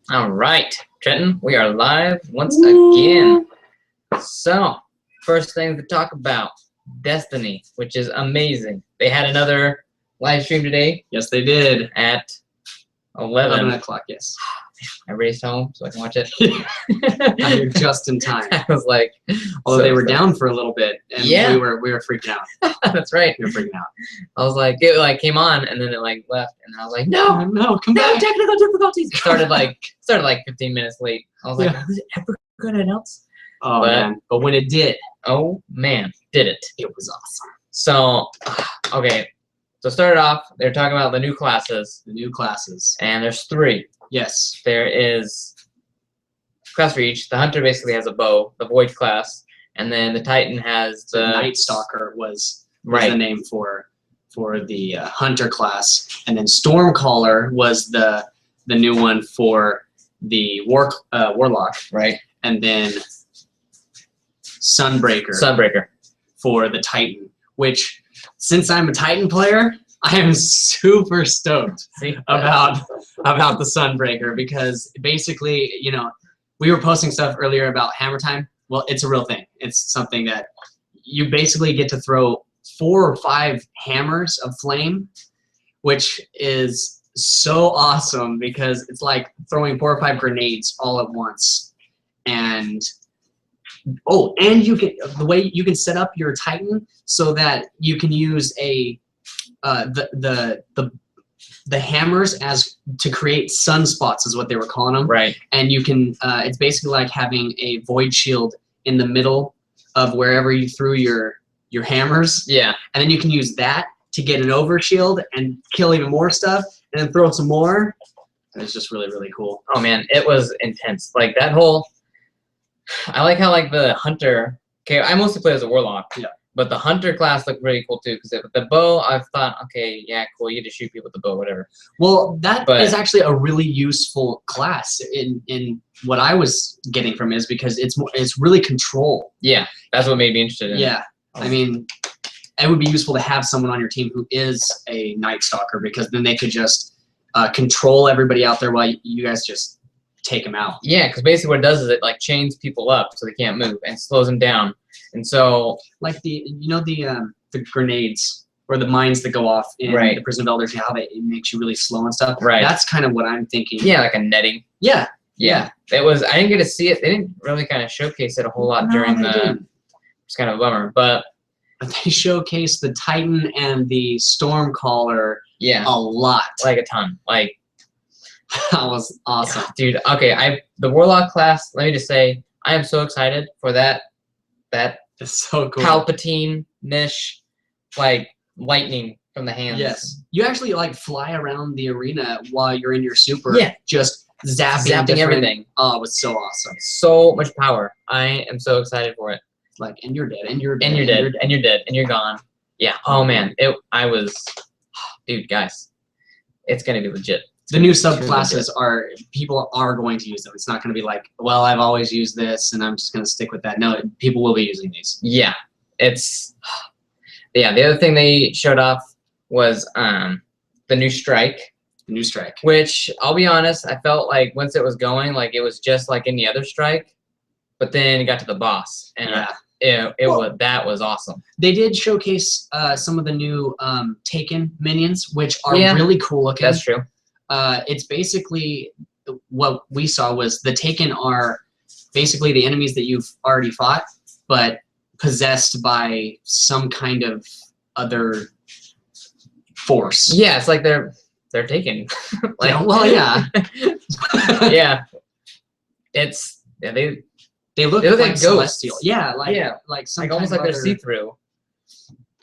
All right, Trenton, we are live once again. So, first thing to talk about, Destiny, which is amazing. They had another live stream today. Yes, they did. At 11 o'clock, yes. I raced home so I can watch it. You're just in time. I was like, although they were down for a little bit, and we were freaking out. That's right. We were freaking out. I was like, it like came on and then it like left, and I was like, no, come back. Technical difficulties. Started like 15 minutes late. I was like, is it ever gonna announce? Oh man! But when it did, oh man, did it? It was awesome. So, okay. So started off, they're talking about the new classes. The new classes. And there's 3. Yes. There is class for each. The Hunter basically has a bow, the Void class, and then the Titan has the Night Stalker was the name for the Hunter class, and then Stormcaller was the new one for the Warlock. Right. And then Sunbreaker for the Titan, which, since I'm a Titan player, I am super stoked about the Sunbreaker, because basically, you know, we were posting stuff earlier about hammer time. Well, it's a real thing. It's something that you basically get to throw 4 or 5 hammers of flame, which is so awesome because it's like throwing 4 or 5 grenades all at once. And and you can you can set up your Titan so that you can use the hammers as to create sunspots, is what they were calling them. Right. And you can it's basically like having a void shield in the middle of wherever you threw your hammers. Yeah. And then you can use that to get an overshield and kill even more stuff, and then throw some more. And it's just really, really cool. Oh man, it was intense. Like that whole. I like how like the Hunter. Okay, I mostly play as a Warlock. Yeah. But the Hunter class looked really cool too, because the bow, I thought, okay, yeah, cool, you get to shoot people with the bow, whatever. Well, that is actually a really useful class in what I was getting from it, is because it's really control. Yeah, that's what made me interested in it. Yeah, I mean, it would be useful to have someone on your team who is a Night Stalker, because then they could just control everybody out there while you guys just take them out. Yeah, because basically what it does is it like chains people up so they can't move and slows them down. And so, like the grenades or the mines that go off in the Prison of Elders, how it makes you really slow and stuff. Right. That's kind of what I'm thinking. Yeah, like a netting. Yeah. Yeah. It was. I didn't get to see it. They didn't really kind of showcase it a whole lot during the. It's kind of a bummer, but they showcased the Titan and the Stormcaller. Yeah. A lot. Like a ton. Like. That was awesome. Dude, okay, the Warlock class, let me just say, I am so excited for that it's so cool. Palpatine-ish, like, lightning from the hands. Yes. You actually, like, fly around the arena while you're in your super. Yeah. Just zapping everything. Oh, it was so awesome. So much power. I am so excited for it. Like, and you're dead, and you're dead, and you're dead, and you're dead, and you're gone. Yeah. Oh, man. Dude, guys, it's going to be legit. The new subclasses people are going to use them. It's not going to be like, well, I've always used this and I'm just going to stick with that. No, people will be using these. Yeah, the other thing they showed off was the new strike. The new strike. Which, I'll be honest, I felt like once it was going, like it was just like any other strike, but then it got to the boss, and that was awesome. They did showcase some of the new Taken minions, which are really cool looking. That's true. It's basically what we saw was the Taken are basically the enemies that you've already fought, but possessed by some kind of other force. Yeah, it's like they're Taken. Like, yeah. Yeah. They look like celestial. Ghosts. Yeah, like some almost like they're see-through.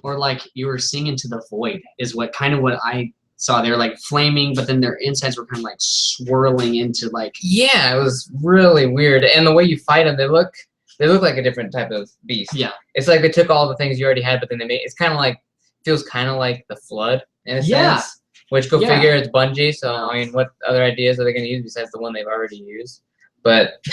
Or like you were seeing into the void is what I saw. They were like flaming, but then their insides were kind of like swirling into like. Yeah, it was really weird, and the way you fight them, they look like a different type of beast. Yeah, it's like they took all the things you already had, but then it's kind of like feels kind of like the Flood in a sense. Which go figure, it's Bungie. So I mean, what other ideas are they going to use besides the one they've already used? But.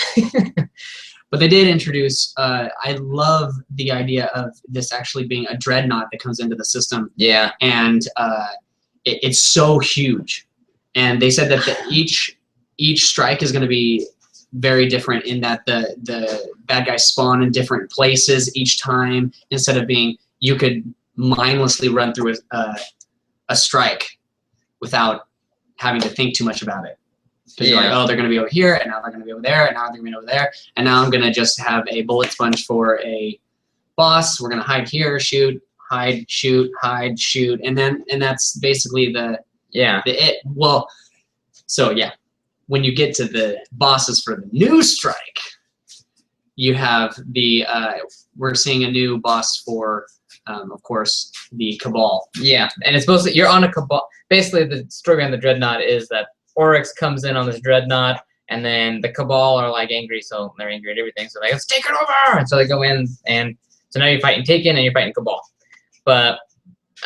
But they did introduce, I love the idea of this actually being a dreadnought that comes into the system. Yeah. And it's so huge. And they said that each each strike is going to be very different in that the bad guys spawn in different places each time. Instead of being, you could mindlessly run through a strike without having to think too much about it. Because you're like, oh, they're going to be over here, and now they're going to be over there, and now they're going to be over there, and now I'm going to just have a bullet sponge for a boss. We're going to hide here, shoot, hide, shoot, hide, shoot, and that's basically the it. Well, so yeah, when you get to the bosses for the new strike, you have the we're seeing a new boss for of course the Cabal. Yeah, and it's supposed to, you're on a Cabal. Basically, the story behind the Dreadnought is that Oryx comes in on this Dreadnought, and then the Cabal are like angry, so they're angry at everything. So like, let's take it over, and so they go in, and so now you're fighting Taken and you're fighting Cabal. But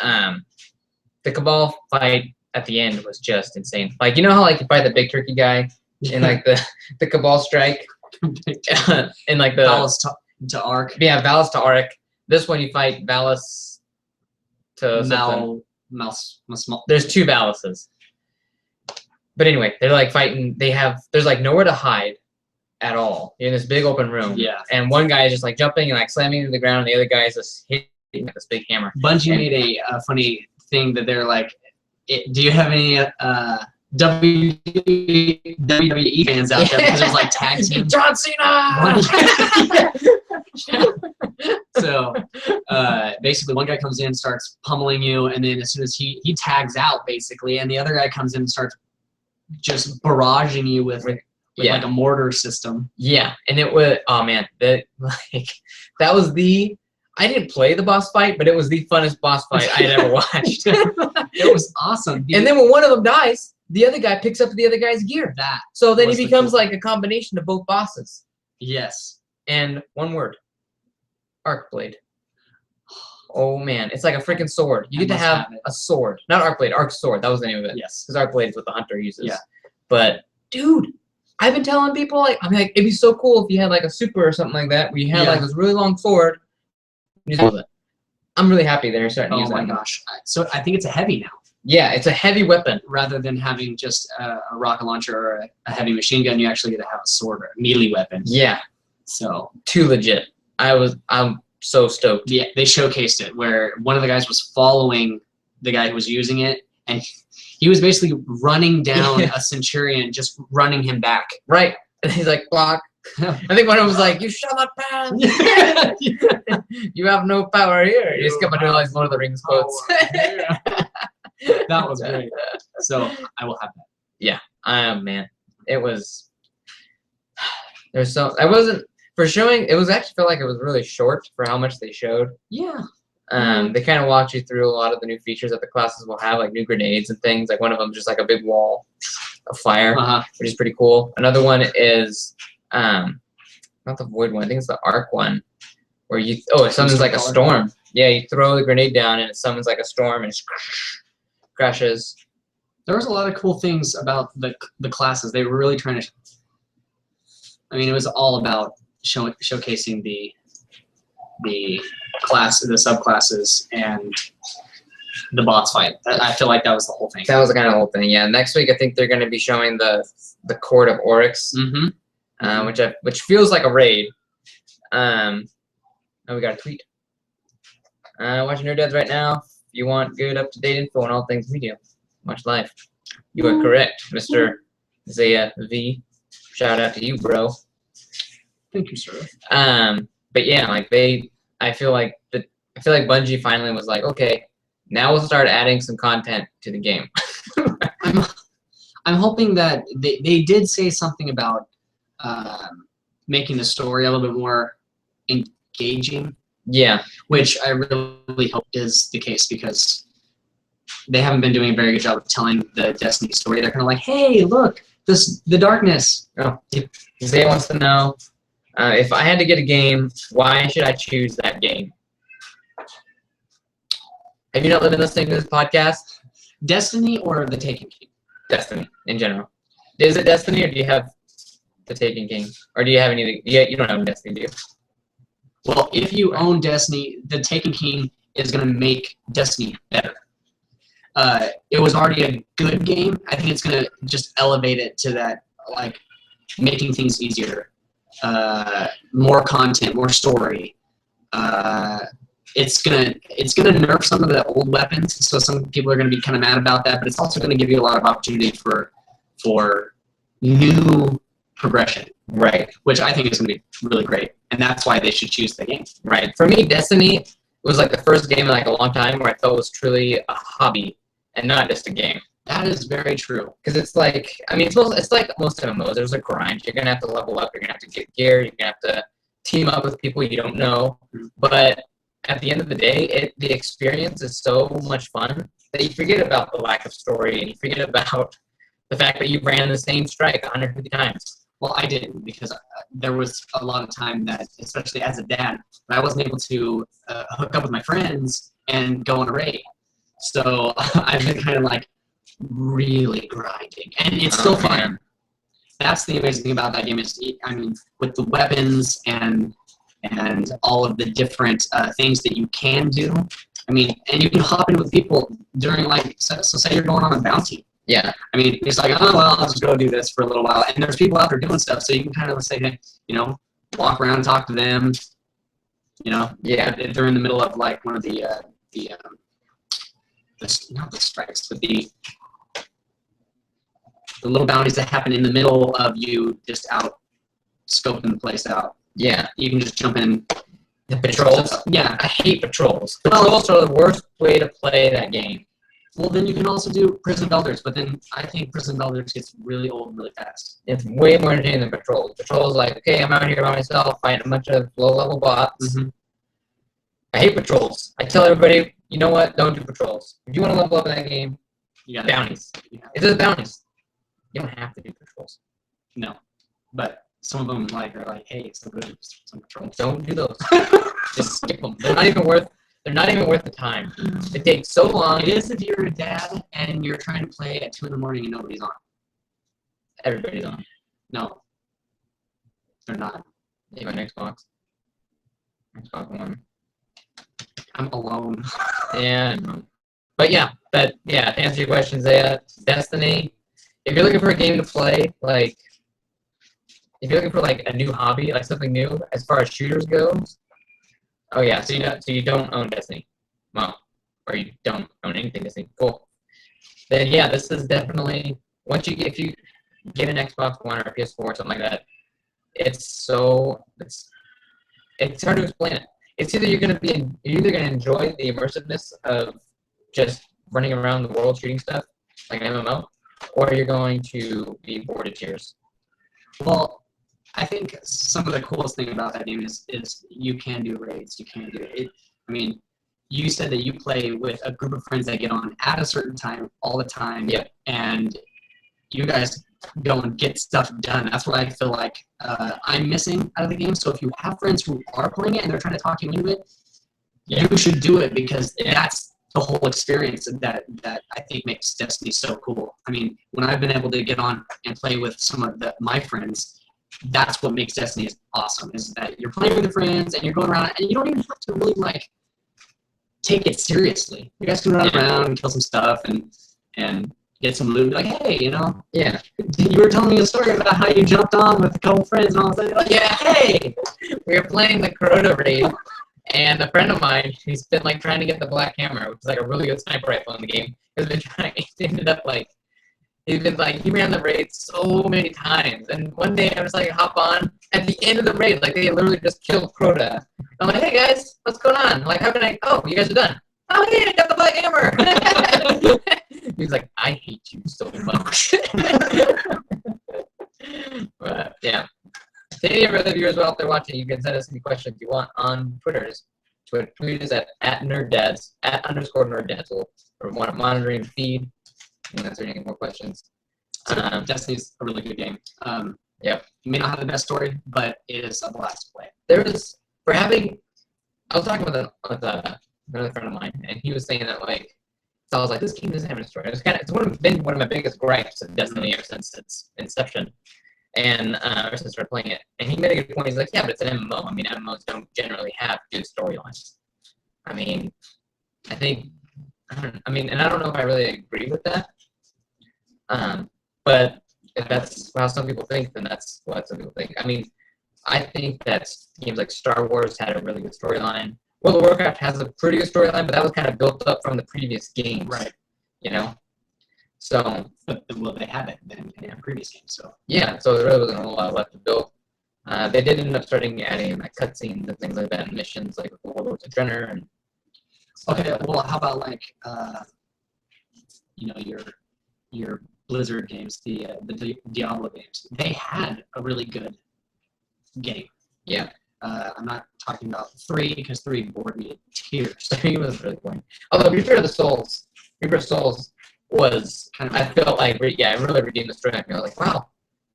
the Cabal fight at the end was just insane. Like, you know how like you fight the big turkey guy in like the Cabal strike, in like the Valis to Arc. Yeah, Valis to Arc. This one you fight Valis to Mal. There's two Valises. But anyway, they're like fighting. There's like nowhere to hide at all. You're in this big open room. Yeah. And one guy is just like jumping and like slamming into the ground, and the other guy is just hitting with this big hammer. Bungie made a funny thing that they're like, do you have any WWE fans out there? Because it was like tag team. John Cena! So basically one guy comes in, starts pummeling you, and then as soon as he tags out basically, and the other guy comes in and starts just barraging you with like a mortar system. Yeah, and it was, oh man, that was I didn't play the boss fight, but it was the funnest boss fight I had ever watched. It was awesome. And then when one of them dies, the other guy picks up the other guy's gear. So then he becomes like a combination of both bosses. Yes. And one word, Arcblade. Oh man, it's like a freaking sword. You get to have a sword, not Arcblade, Arc Sword. That was the name of it. Yes. Because Arcblade is what the hunter uses. Yeah. But dude, I've been telling people like, I mean, like, it'd be so cool if you had like a super or something like that, where you had like this really long sword. I'm really happy they're starting to use that. Oh my gosh! So I think it's a heavy now. Yeah, it's a heavy weapon. Rather than having just a rocket launcher or a heavy machine gun, you actually get to have a sword or a melee weapon. Yeah. So too legit. I'm so stoked. Yeah, they showcased it where one of the guys was following the guy who was using it, and he was basically running down a Centurion, just running him back. Right. And he's like, block. I think one of them was like, you shall not pass. You have no power here. You just kept on doing like Lord of the Rings quotes. That was great. So I will have that. Yeah. Man. It was. There's so. I wasn't for showing. It was actually felt like it was really short for how much they showed. Yeah. They kind of walked you through a lot of the new features that the classes will have, like new grenades and things. Like one of them just like a big wall of fire, which is pretty cool. Another one is not the void one. I think it's the arc one, where it summons like a storm. Yeah, you throw the grenade down and it summons like a storm and it crashes. There was a lot of cool things about the classes. They were really trying to. I mean, it was all about showcasing the subclasses and the boss fight. I feel like that was the whole thing. That was kind of the whole thing. Yeah. Next week, I think they're going to be showing the Court of Oryx, which feels like a raid. Oh, we got a tweet. Watching Nerd Dads right now. If you want good, up-to-date info on all things media, watch live. You are correct, Mr. Zaya V. Shout out to you, bro. Thank you, sir. But yeah, like I feel like Bungie finally was like, okay, now we'll start adding some content to the game. I'm hoping that they did say something about making the story a little bit more engaging. Yeah. Which I really hope is the case, because they haven't been doing a very good job of telling the Destiny story. They're kind of like, hey, look, the darkness. Oh, Zay wants to know, if I had to get a game, why should I choose that game? Have you not been listening to this podcast? Destiny or the Taken King? Destiny, in general. Is it Destiny, or do you have the Taken King? Or do you have anything? Yeah, you don't have a Destiny, do you? Well, if you own Destiny, the Taken King is going to make Destiny better. It was already a good game. I think it's going to just elevate it to that like making things easier, more content, more story. It's gonna nerf some of the old weapons, so some people are gonna be kind of mad about that. But it's also gonna give you a lot of opportunity for new progression, Right. which I think is gonna be really great, and that's why they should choose the game. Right. For me, Destiny was like the first game in like a long time where I felt it was truly a hobby and not just a game. That is very true. Because it's like, I mean, it's like most MMOs. There's a grind. You're gonna have to level up. You're gonna have to get gear. You're gonna have to team up with people you don't know. But at the end of the day, the experience is so much fun that you forget about the lack of story and you forget about the fact that you ran the same strike 150 times. Well, I didn't, because there was a lot of time that, especially as a dad, I wasn't able to hook up with my friends and go on a raid. So I've been kind of like really grinding, and it's still fun. Man. That's the amazing thing about that game is, I mean, with the weapons and all of the different things that you can do. I mean, and you can hop in with people during, like, so say you're going on a bounty. Yeah. I mean, it's like, oh, well, I'll just go do this for a little while. And there's people out there doing stuff, so you can kind of say, hey, you know, walk around, talk to them. You know, yeah, if they're in the middle of like one of the not the strikes, but the little bounties that happen in the middle of you just out scoping the place out. Yeah. You can just jump in. The patrols. Yeah. I hate patrols. Patrols are the worst way to play that game. Well, then you can also do Prison of Elders, but then I think Prison of Elders gets really old really fast. It's way more entertaining than patrols. Patrols like, okay, I'm out here by myself fighting a bunch of low-level bots. Mm-hmm. I hate patrols. I tell everybody, you know what? Don't do patrols. If you want to level up in that game, bounties. It's just bounties. You don't have to do patrols. No, but some of them are like, hey, it's so good. Some patrols. Don't do those. Just skip them. They're not even worth the time. It takes so long. It is if you're a dad and you're trying to play at 2 in the morning and nobody's on. Everybody's on. No, they're not. You have an Xbox. Xbox One. I'm alone. Yeah. But yeah, to answer your questions, Destiny. If you're looking for a game to play, like, if you're looking for like a new hobby, like something new as far as shooters goes, oh yeah, so you don't own Destiny, well, or you don't own anything Destiny. Cool. Then yeah, this is definitely if you get an Xbox One or a PS4 or something like that, it's hard to explain it. It's either you're gonna enjoy the immersiveness of just running around the world shooting stuff like an MMO, or you're going to be bored to tears. Well, I think some of the coolest thing about that game is you can do raids. You can do it. I mean, you said that you play with a group of friends that get on at a certain time all the time. Yep. And you guys go and get stuff done. That's what I feel like I'm missing out of the game. So if you have friends who are playing it and they're trying to talk you into it, you should do it, because that's the whole experience that I think makes Destiny so cool. I mean, when I've been able to get on and play with some of my friends, that's what makes Destiny awesome, is that you're playing with your friends and you're going around and you don't even have to really like take it seriously. You guys can run around and kill some stuff and get some loot. Like, hey, you know, you were telling me a story about how you jumped on with a couple friends, and I was like, yeah, hey, we were playing the Corona raid, and a friend of mine, he's been like trying to get the Black Hammer, which is like a really good sniper rifle in the game. He ran the raid so many times, and one day I was like, hop on at the end of the raid, like they literally just killed Crota. I'm like, hey guys, what's going on? I'm like, how can I? Oh, you guys are done. Oh, hey, I got the Black Hammer. He's like, I hate you so much. But yeah. To any of our other viewers out there watching, you can send us any questions you want on Twitters. Tweet us at @nerddads, @_nerddads. We're monitoring the feed. And answer any more questions. Destiny's a really good game. Yep. You may not have the best story, but it is a blast to play. I was talking with another friend of mine, and he was saying that, like, so I was like, this game doesn't have a story. It's been one of my biggest gripes of Destiny ever since its inception, and ever since I started playing it. And he made a good point. He's like, yeah, but it's an MMO. I mean, MMOs don't generally have good storylines. I mean, and I don't know if I really agree with that. But if that's how some people think, then that's what some people think. I mean, I think that games like Star Wars had a really good storyline. World of Warcraft has a pretty good storyline, but that was kind of built up from the previous games. Right. You know? So. But, well, they have it in the previous games, so. Yeah, so there really wasn't a lot left to build. They did end up starting adding like cutscenes and things like that, and missions like with the Warlords of Draenor and. Okay, well, how about like, you know, your Blizzard games, the Diablo games? They had a really good game. Yeah. I'm not talking about 3 because 3 bored me to tears. 3 was really boring. Although Reaper of Souls was kind of, I felt like, yeah, it really redeemed the story. I was like, wow,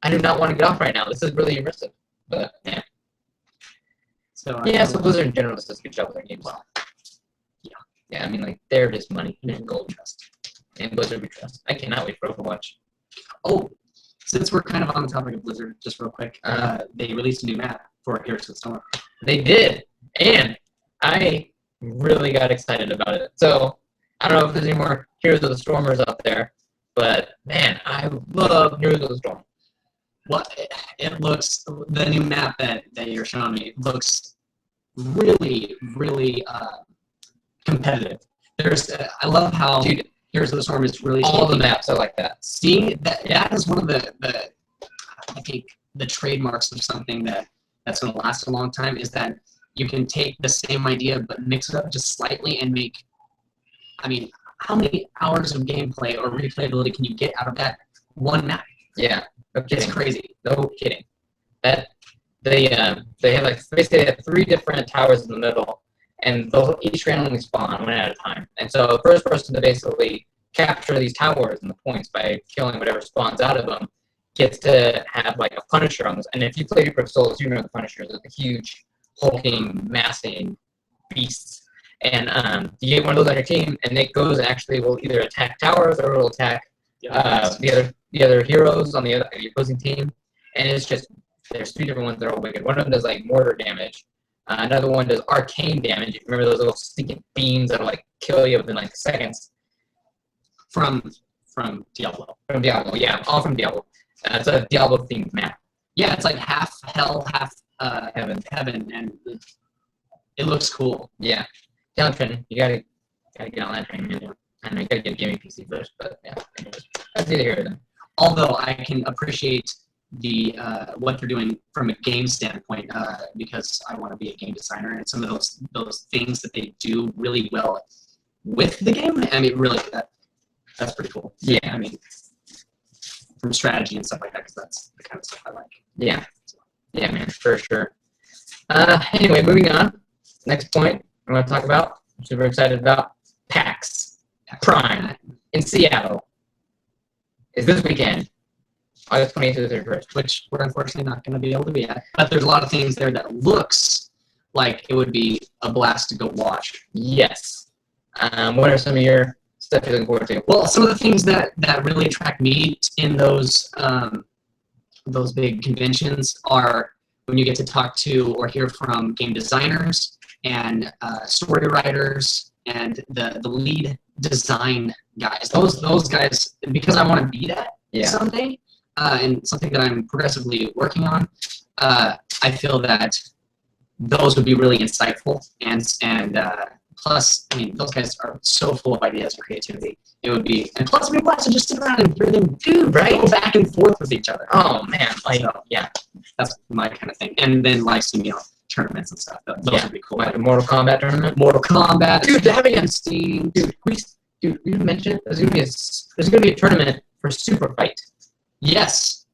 I do not want to get off right now. This is really immersive. But yeah. So so Blizzard in general does a good job with their games. Well, yeah, I mean, like, they're just money and gold trust. And Blizzard we trust. I cannot wait for Overwatch. Oh, since we're kind of on the topic of Blizzard, just real quick, they released a new map for Heroes of the Storm. They did, and I really got excited about it. So, I don't know if there's any more Heroes of the Stormers out there, but, man, I love Heroes of the Storm. Well, it looks, the new map that you're showing me looks really, really competitive. I love how Heroes of the Storm is really all the maps are like that. See, that is one of the I think the trademarks of something that's going to last a long time, is that you can take the same idea but mix it up just slightly and make. I mean, how many hours of gameplay or replayability can you get out of that one map? Yeah, no kidding. It's crazy. No kidding. That they have like basically they have 3 different towers in the middle. And they'll each randomly spawn one at a time. And so the first person to basically capture these towers and the points by killing whatever spawns out of them gets to have like a Punisher on this. And if you play Reaper of Souls, you know the Punishers are the huge, hulking, massing beasts. And you get one of those on your team, and it goes actually will either attack towers or will attack the other heroes on the opposing team. And it's just, there's 3 different ones that are all wicked. One of them does like mortar damage. Another one does arcane damage. If you remember those little stinking beams that'll like kill you within like seconds. From Diablo. From Diablo, yeah, all from Diablo. It's a Diablo themed map. Yeah, it's like half hell, half heaven, and it looks cool. Yeah, down trend. You gotta get on that train. Man. I know you gotta get a gaming PC first, but yeah, that's neither here nor there. Although I can appreciate the what they're doing from a game standpoint, because I want to be a game designer, and some of those things that they do really well with the game. I mean, really, that's pretty cool. Yeah, I mean, from strategy and stuff like that, because that's the kind of stuff I like. Yeah, yeah, man, for sure. Anyway, moving on. Next point I'm going to talk about. I'm super excited about PAX Prime in Seattle. Is this weekend. August 28th to the 31st. Which we're unfortunately not going to be able to be at. But there's a lot of things there that looks like it would be a blast to go watch. Yes. What are some of your stuff you're looking forward to? Well, some of the things that really attract me in those big conventions are when you get to talk to or hear from game designers and story writers and the lead design guys. Those guys, because I want to be that someday. And something that I'm progressively working on, I feel that those would be really insightful, and plus, I mean, those guys are so full of ideas and creativity. It would be, and plus, we want to just sit around and hear them go back and forth with each other. Oh man, like yeah, that's my kind of thing. And then live stream, tournaments and stuff. Those would be cool. Like a Mortal Kombat tournament. Mortal Kombat, dude, having on Steam, dude. We mentioned it. There's gonna be a tournament for Super Fight. Yes.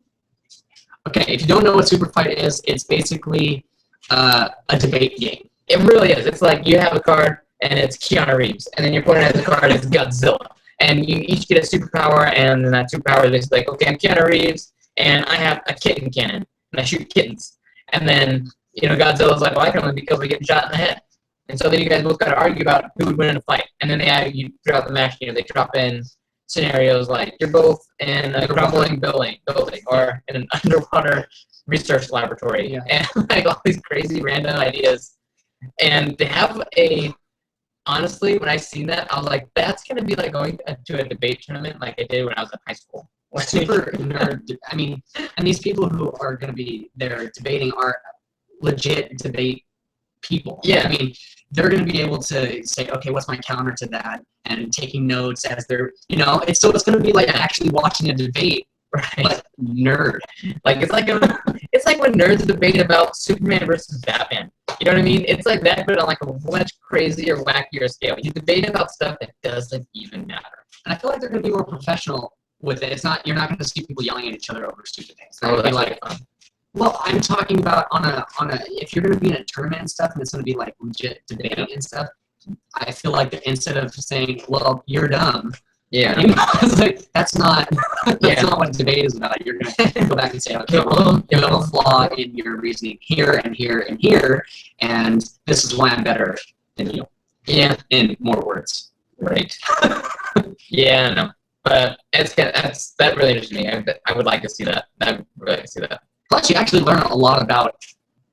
Okay, if you don't know what Super Fight is, it's basically a debate game. It really is. It's like you have a card, and it's Keanu Reeves, and then your opponent has a card, and it's Godzilla. And you each get a superpower, and then that superpower is basically like, okay, I'm Keanu Reeves, and I have a kitten cannon, and I shoot kittens. And then, Godzilla's like, well, I can only be killed by getting shot in the head. And so then you guys both got to argue about who would win in a fight. And then you throughout the match, they drop in scenarios like you're both in a crumbling building or in an underwater research laboratory, and like all these crazy random ideas. And they have honestly, when I seen that, I was like, that's gonna be like going to a debate tournament like I did when I was in high school. super nerd. I mean, and these people who are going to be there debating are legit debate people. Yeah. I mean, they're going to be able to say, okay, what's my counter to that, and taking notes as they're, you know, it's going to be like actually watching a debate, Right. but nerd. Like it's like when nerds debate about Superman versus Batman. You know what I mean? It's like that, but on like a much crazier, wackier scale. You debate about stuff that doesn't even matter. And I feel like they're going to be more professional with it. It's not, you're not going to see people yelling at each other over stupid things. Oh, Be that's like, fun. well, I'm talking about on a if you're going to be in a tournament and stuff, and it's going to be like legit debating and stuff. I feel like instead of saying, "Well, you're dumb," Yeah, you know, it's like, that's not what debate is about. You're going to go back and say, "Okay, well, you have a flaw in your reasoning here and here and here, and this is why I'm better than you." Yeah, in more words. Right. Yeah, I know. But that really interests me. I would like to see that. I would really like to see that. Plus, you actually learn a lot about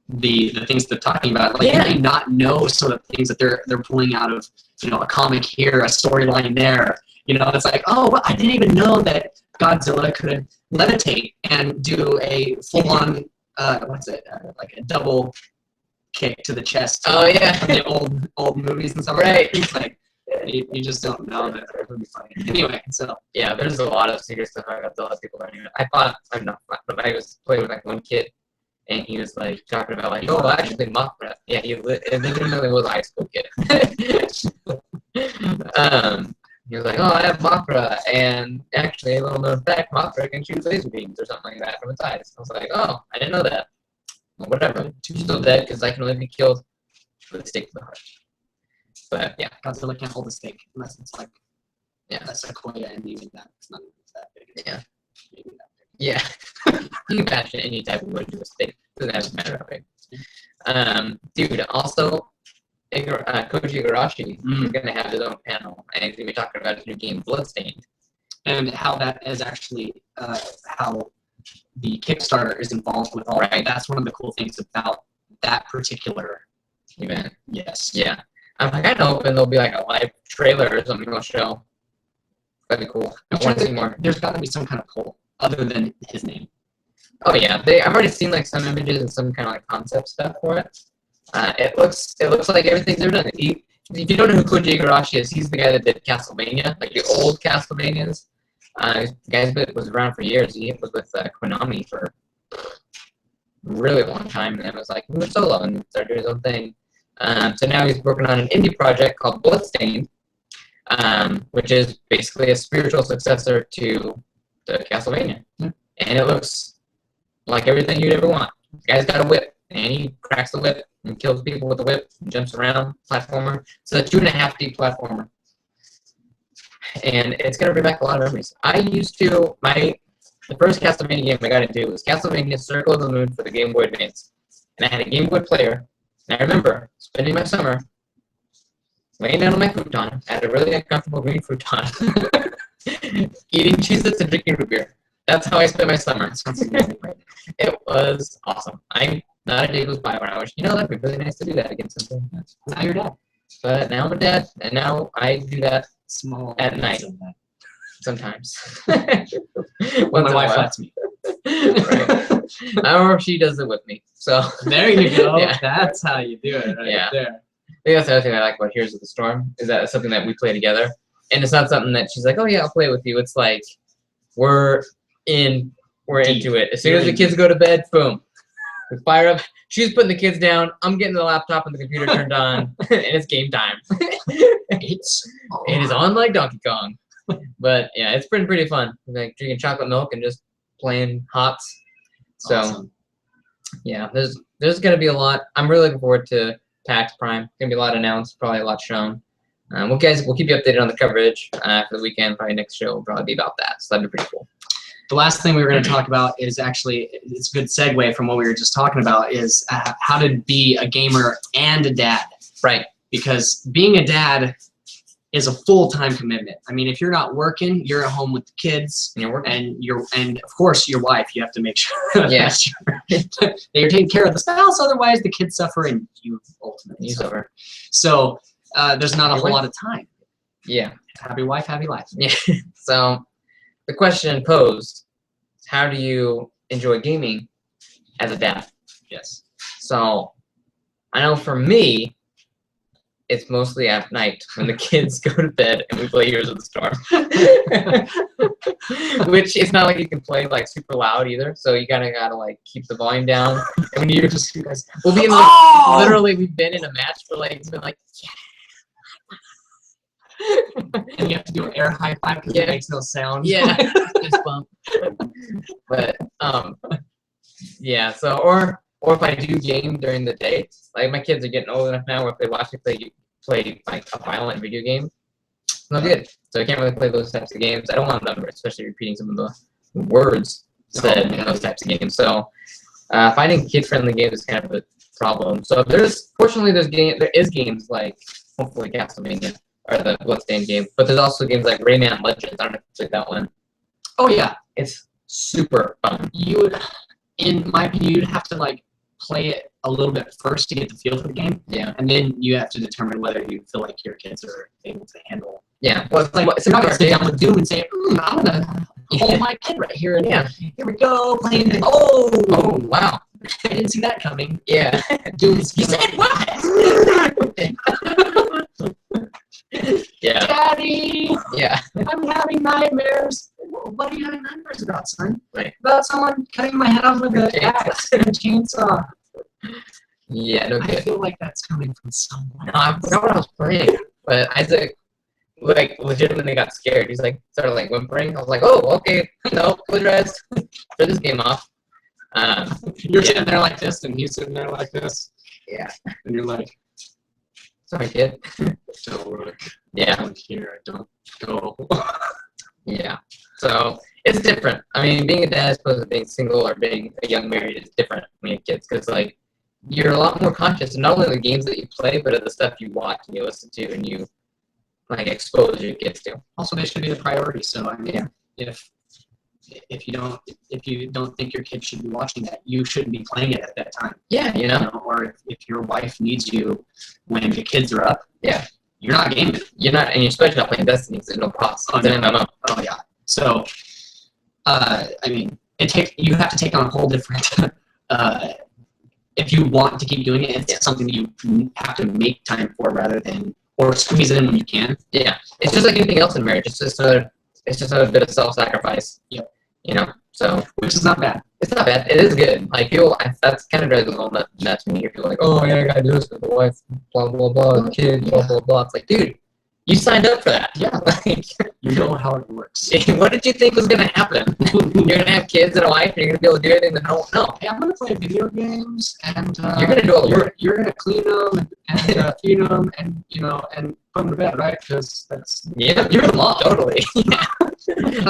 the things they're talking about. Like, you may not know sort of things that they're pulling out of, you know, a comic here, a storyline there. You know, it's like, oh, well, I didn't even know that Godzilla could levitate and do a full-on, like a double kick to the chest. Oh yeah, from the old movies and stuff. Right. It's like you just don't know that it would be funny. Anyway, so yeah, there's a lot of secret stuff I got to let people learning. I thought I'm not, but I was playing with like one kid, and he was like talking about like, oh, actually, Mothra. Yeah, he literally was a high school kid. He was like, oh, I have Mothra, and actually, a little known fact, Mothra can shoot laser beams or something like that from its eyes. I was like, oh, I didn't know that. Well, whatever. She's still dead because I can only be killed with a stake to the heart. But yeah, Godzilla can't hold a stake unless it's like a sequoia, and even that it's not that big. Yeah. Maybe that big. Yeah. You can fashion any type of wood to a stake. Doesn't matter how big. Dude, also, Koji Igarashi is going to have his own panel, and he's going to be talking about his new game, Bloodstained. And how that is actually how the Kickstarter is involved with all that. That's one of the cool things about that particular event. Yes. Yeah. I'm kind of hoping there'll be like a live trailer or something they'll show. That'd be cool. I want to see more. There's got to be some kind of poll other than his name. Oh yeah, I've already seen like some images and some kind of like concept stuff for it. It looks like everything's ever done. If you don't know who Koji Igarashi is, he's the guy that did Castlevania, like the old Castlevanias. The guy was around for years. He was with Konami for a really long time, and then was like, moved solo and started doing his own thing. So now he's working on an indie project called Bloodstained, which is basically a spiritual successor to the Castlevania. Yeah. And it looks like everything you'd ever want. The guy's got a whip, and he cracks the whip and kills people with the whip and jumps around, platformer. It's a 2.5D platformer. And it's going to bring back a lot of memories. The first Castlevania game I got into was Castlevania Circle of the Moon for the Game Boy Advance. And I had a Game Boy player. And I remember spending my summer laying down on my futon. I had a really uncomfortable green futon. Eating Cheez-Its and drinking root beer. That's how I spent my summer. It was awesome. Not a day goes by when I wish, that'd be really nice to do that again sometime. Now you're dad. But now I'm a dad, and now I do that Small at night. Sometimes. When my wife lets me. Right. Or she does it with me. So there you go. Yeah. That's how you do it right there. I think that's the other thing I like about Heroes of the Storm, is that it's something that we play together. And it's not something that she's like, oh yeah, I'll play with you. It's like we're into it. As soon as the kids go to bed, boom. We fire up. She's putting the kids down. I'm getting the laptop and the computer turned on, and it's game time. It is on like Donkey Kong. But yeah, it's been pretty fun. Like drinking chocolate milk and just playing HOTS. So awesome. Yeah, there's gonna be a lot. I'm really looking forward to PAX Prime. Gonna be a lot announced, probably a lot shown. We'll keep you updated on the coverage for the weekend. Probably next show will probably be about that. So that'd be pretty cool. The last thing we were going to talk about is actually, it's a good segue from what we were just talking about, is how to be a gamer and a dad. Right. Because being a dad is a full-time commitment. I mean, if you're not working, you're at home with the kids, and you're working, and of course your wife. You have to make sure that you're taking care of the spouse. Otherwise, the kids suffer, and you ultimately suffer. So there's not a whole lot of time. Yeah. Happy wife, happy life. Yeah. So the question posed is, how do you enjoy gaming as a dad? Yes. So I know for me, it's mostly at night when the kids go to bed and we play Heroes of the Storm. Which it's not like you can play like super loud either, so you kind of gotta like keep the volume down. And when you just we'll be in like literally we've been in a match for like it's been like And you have to do an air high five because it makes no sound. Yeah, fist bump. But yeah. So or if I do game during the day, like my kids are getting old enough now where if they watch me play like a violent video game, it's not good. So I can't really play those types of games. I don't want them, especially repeating some of the words said in those types of games. So finding kid-friendly games is kind of a problem. So there is games like hopefully Castlevania or the Bloodstained game, but there's also games like Rayman Legends. I don't know if you played that one. Oh yeah, it's super fun. You would, in my opinion, you'd have to like play it a little bit first to get the feel for the game. Yeah. And then you have to determine whether you feel like your kids are able to handle. Yeah. Well, it's like you're not gonna sit down with Doom and say, I'm gonna hold my kid right here and here we go playing. Oh wow. I didn't see that coming. Yeah. Doom's you said what? Yeah. Daddy. Yeah. I'm having nightmares. What are you having nightmares about, son? Right. About someone cutting my head off with an axe and a chainsaw. Yeah, no good. I feel like that's coming from someone. No, I forgot what I was playing, but Isaac, like, legitimately got scared. He's like, started like whimpering. I was like, oh, okay, no, close your eyes. Turn this game off. You're sitting there like this, and he's sitting there like this. Yeah. And you're like, sorry, kid. Don't look. Yeah. Don't hear. Don't go. Yeah. So it's different. I mean, being a dad as opposed to being single or being a young married is different when you have kids because, like, you're a lot more conscious of not only the games that you play, but of the stuff you watch and you listen to and you, like, expose your kids to. Also, they should be the priority. So, I mean, if you don't think your kid should be watching that, you shouldn't be playing it at that time. Yeah, you know? Or if your wife needs you when the kids are up, yeah, you're not gaming. You're not, and you're especially not playing Destiny. There's no cost. Oh, no. Oh yeah. So, I mean, you have to take on a whole different. If you want to keep doing it, it's something that you have to make time for rather than or squeeze it in when you can. Yeah, it's just like anything else in marriage. It's just a bit of self-sacrifice. Yep. You know, so which is not bad. It's not bad. It is good. Like people, that's kind of drives a little nuts to me. You're like, oh yeah, I gotta do this with the wife, blah blah blah, the kid, blah blah blah. It's like, dude, you signed up for that. Yeah. Like, you know how it works. What did you think was gonna happen? You're gonna have kids and a wife, and you're gonna be able to do everything that I don't know. Hey, I'm gonna play video games, and you're gonna do all the work. You're gonna clean them and feed them, and and put them to bed, right? Because that's you're the mom. Totally. Yeah.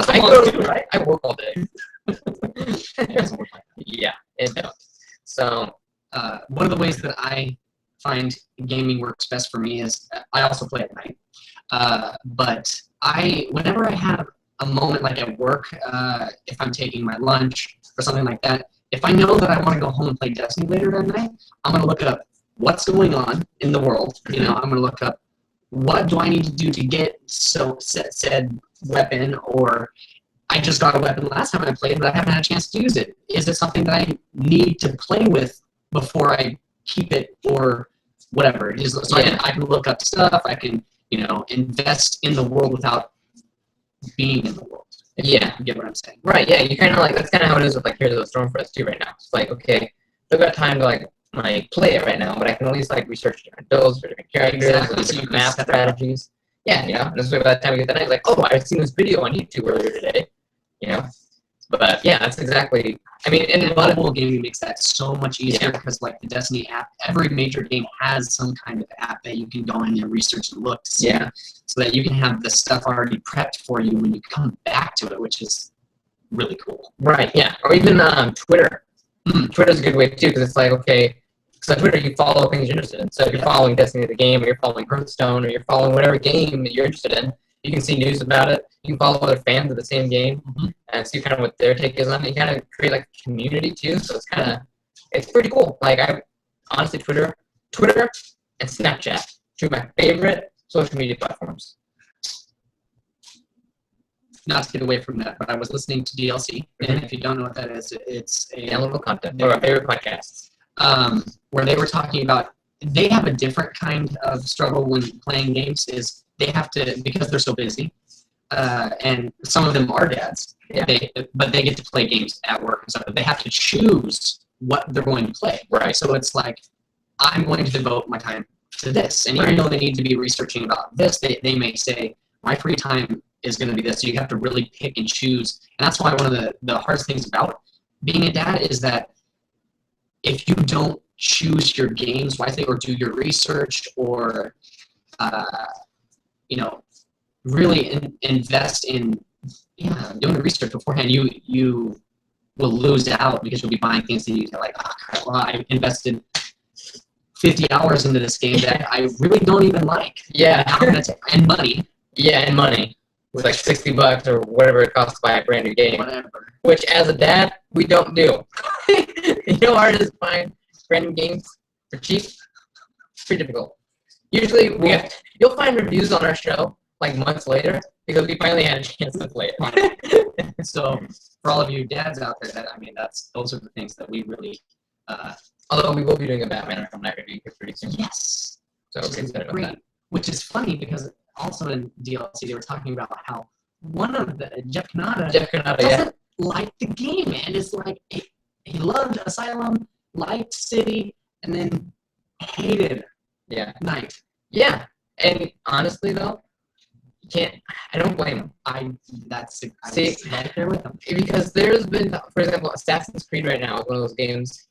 I work all day. It doesn't work like that. Yeah, it don't. So one of the ways that I find gaming works best for me is I also play at night. But whenever I have a moment like at work, if I'm taking my lunch or something like that, if I know that I want to go home and play Destiny later that night, I'm going to look up what's going on in the world. I'm going to look up what do I need to do to get said weapon, or I just got a weapon last time I played, but I haven't had a chance to use it. Is it something that I need to play with before I keep it, or whatever? So I can look up stuff. I can, invest in the world without being in the world. Yeah, you get what I'm saying? Right. Yeah, you kind of like that's kind of how it is with like Heroes of the Storm for us too right now. It's like, okay, I've got time to like play it right now, but I can at least like research different builds for different characters, different map strategies. Yeah, and this way by the time we get the night, like, oh, I've seen this video on YouTube earlier today, But yeah, that's exactly. I mean, and mobile gaming makes that so much easier because, like the Destiny app, every major game has some kind of app that you can go in and research and look to see, so that you can have the stuff already prepped for you when you come back to it, which is really cool. Right. Yeah. Or even Twitter. Twitter's a good way too because it's like, okay. So on Twitter, you follow things you're interested in. So if you're following Destiny the game, or you're following Hearthstone, or you're following whatever game that you're interested in, you can see news about it. You can follow other fans of the same game and see kind of what their take is on it. You kind of create like a community too. So it's pretty cool. Like honestly, Twitter and Snapchat, two of my favorite social media platforms. not to get away from that, but I was listening to DLC, and if you don't know what that is, it's a downloadable content. One of our favorite podcasts. Where they were talking about they have a different kind of struggle when playing games. Is they have to, because they're so busy, and some of them are dads. Yeah. But they get to play games at work and stuff. But they have to choose what they're going to play. Right. So it's like, I'm going to devote my time to this. And even though they need to be researching about this, they may say, my free time is going to be this. So you have to really pick and choose. And that's why one of the hardest things about being a dad is that if you don't choose your games wisely or do your research or, really invest in doing the research beforehand, you will lose out because you'll be buying things that you like, well, I invested 50 hours into this game that I really don't even like. Yeah. And money. Yeah, and money. It's like $60 or whatever it costs to buy a brand new game. Whatever. Which, as a dad, we don't do. You know how hard it is to find brand new games for cheap? It's pretty difficult. Usually, you'll find reviews on our show like months later because we finally had a chance to play it. So, for all of you dads out there, those are the things that we really. Although we will be doing a Batman Arkham Knight review pretty soon. Yes. So we're excited about that. Which is funny because also in DLC they were talking about how one of the Jeff Kanata doesn't like the game, and it's like he loved Asylum, liked City, and then hated Knight. Yeah, and honestly though, I don't blame him. See, right there with him. Because there's been, for example, Assassin's Creed right now is one of those games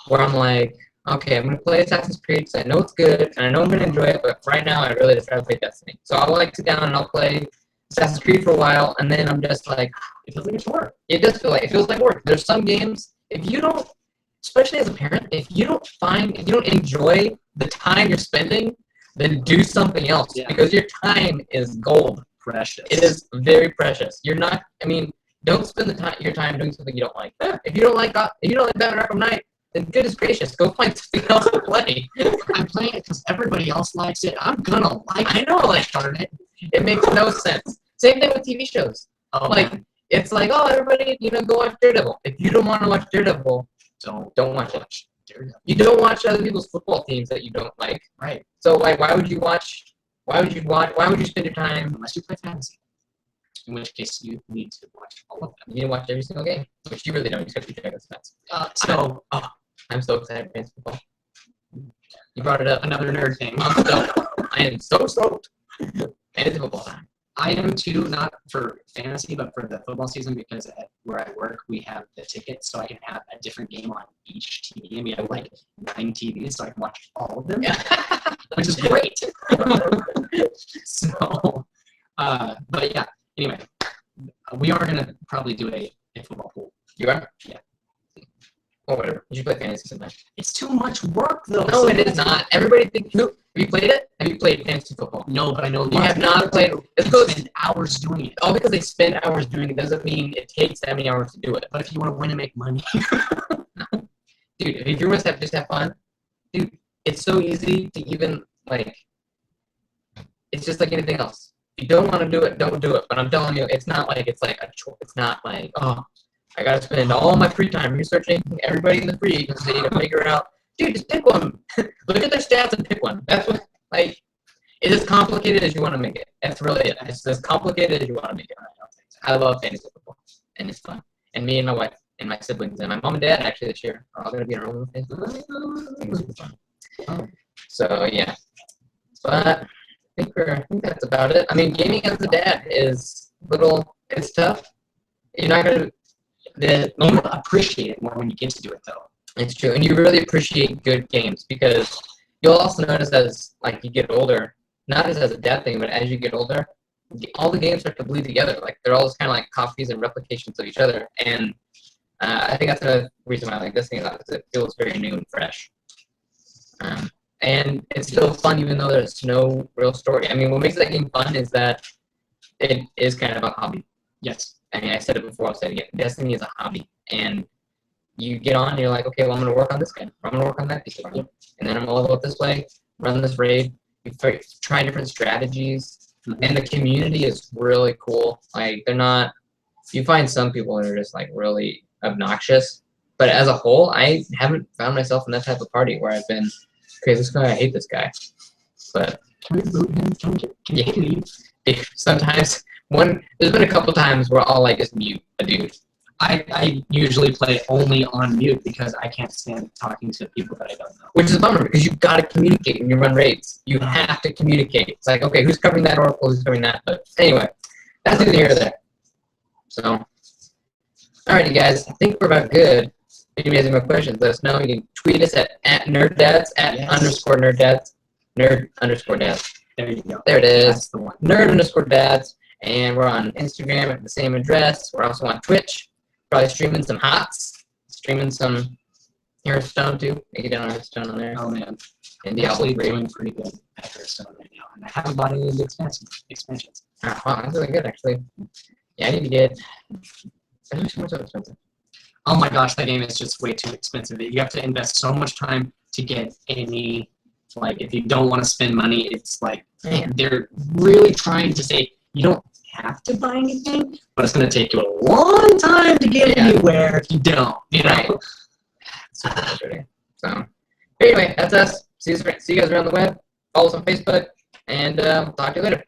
where I'm like, okay, I'm going to play Assassin's Creed because I know it's good, and I know I'm going to enjoy it, but right now I really just try to play Destiny. So I'll sit down and I'll play Assassin's Creed for a while, and then I'm just like, it feels like it's work. It does feel like, it feels like work. There's some games, if you don't, especially as a parent, if you don't enjoy the time you're spending, then do something else, because your time is gold. Precious. It is very precious. Don't spend your time doing something you don't like. If you don't like Batman Arkham Knight, then goodness gracious, go find something else to play. I'm playing it because everybody else likes it. I'm gonna like it. I know, darn it. It makes no sense. Same thing with TV shows. It's like, oh, everybody, go watch Daredevil. If you don't want to watch Daredevil, don't watch it. You don't watch other people's football teams that you don't like. Right. So why would you spend your time unless you play fantasy? In which case you need to watch all of them. You need to watch every single game, which you really don't. You just have to be Dragon's fans. I'm so excited for fantasy football. You brought it up. Another nerd thing. I am so stoked. Fantasy football time. I am too, not for fantasy, but for the football season, because where I work, we have the tickets, so I can have a different game on each TV. And we have 9 TVs, so I can watch all of them, which is great. So, but yeah, anyway, we are going to probably do a football pool. You are? Yeah. Or whatever. You should play fantasy sometime. It's too much work, though. No, it is not. Everybody thinks. Have you played it? Have you played fantasy football? No, but I know you have not played. It's because they spend hours doing it. All because they spend hours doing it doesn't mean it takes that many hours to do it. But if you want to win and make money, no. Dude, if you want to just have fun, dude, it's so easy to even It's just like anything else. If you don't want to do it, don't do it. But I'm telling you, it's not like it's like a chore. It's not like, oh, I gotta spend all my free time researching everybody in the free agency to figure out. Dude, just pick one. Look at their stats and pick one. That's what, it's as complicated as you want to make it. That's really it. It's as complicated as you want to make it. I love fantasy football, and it's fun. And me and my wife and my siblings and my mom and dad actually this year are all going to be in our own fantasy football. Oh. So yeah, but I think that's about it. Gaming as a dad is it's tough. You're not going to. You appreciate it more when you get to do it, though. It's true, and you really appreciate good games because you'll also notice as you get older, not as a dad thing, but as you get older, all the games start to bleed together. They're all just kind of like copies and replications of each other, and I think that's the reason why I like this game a lot, because it feels very new and fresh. And it's still fun even though there's no real story. What makes that game fun is that it is kind of a hobby. Yes. I said it before, I'll say it again. Destiny is a hobby. And you get on and you're like, okay, well, I'm going to work on this guy. I'm going to work on that piece of it. And then I'm going to level up this way, run this raid. You try different strategies. and the community is really cool. Like they're not. You find some people that are just like really obnoxious, but as a whole, I haven't found myself in that type of party where I've been, okay, this guy, I hate this guy, but Can we boot him? Can you leave? sometimes there's been a couple times where I'll like just mute a dude. I usually play only on mute because I can't stand talking to people that I don't know. Which is a bummer because you've got to communicate when you run raids. You have to communicate. It's like, okay, who's covering that oracle? Who's covering that? But anyway, that's neither here nor there. So, alrighty, guys. I think we're about good. If you guys have more questions, let us know. You can tweet us at @nerddads, @_nerddads, nerd_dads. There you go. There it is. That's the one. Nerd_dads. And we're on Instagram at the same address. We're also on Twitch. Probably streaming some HOTS. Streaming some Hearthstone too. Make it down Hearthstone on there. Oh man, And I'm actually Diablo 3. doing pretty good at Hearthstone right now, and I haven't bought any of the expansions. Oh, wow, that's really good actually. Yeah, I need to get. It's so expensive. Oh my gosh, that game is just way too expensive. You have to invest so much time to get any. Like, if you don't want to spend money, it's like they're really trying to say you don't have to buy anything, but it's going to take you a long time to get anywhere if you don't. You know. Right. Super frustrating. So, anyway, that's us. See you guys around the web. Follow us on Facebook, and talk to you later.